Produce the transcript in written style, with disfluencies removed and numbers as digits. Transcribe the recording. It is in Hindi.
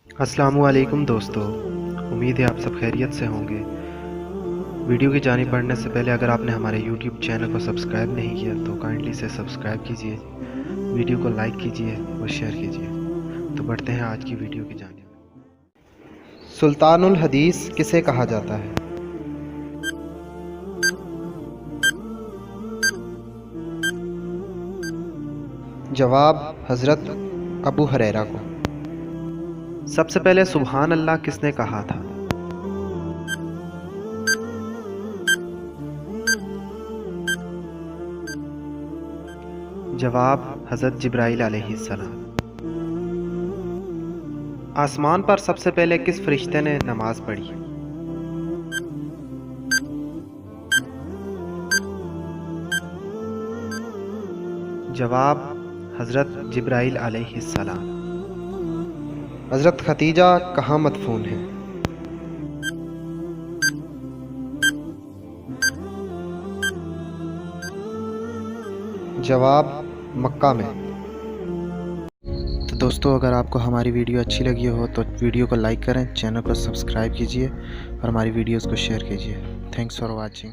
अस्सलामुअलैकुम दोस्तों, उम्मीद है आप सब खैरियत से होंगे। वीडियो की जानिब बढ़ने से पहले अगर आपने हमारे यूट्यूब चैनल को सब्सक्राइब नहीं किया तो काइंडली इसे सब्सक्राइब कीजिए, वीडियो को लाइक कीजिए और शेयर कीजिए। तो बढ़ते हैं आज की वीडियो की जानिब। सुल्तानुल हदीस किसे कहा जाता है? जवाब हज़रत अबू हुरैरा को। सबसे पहले सुभान अल्लाह किसने कहा था? जवाब हज़रत जिब्राइल अलैहिस्सलाम। आसमान पर सबसे पहले किस फरिश्ते ने नमाज पढ़ी? जवाब हज़रत जिब्राइल अलैहिस्सलाम। हज़रत खतीजा कहाँ मदफून है? जवाब मक्का में। तो दोस्तों, अगर आपको हमारी वीडियो अच्छी लगी हो तो वीडियो को लाइक करें, चैनल को सब्सक्राइब कीजिए और हमारी वीडियोस को शेयर कीजिए। Thanks for watching.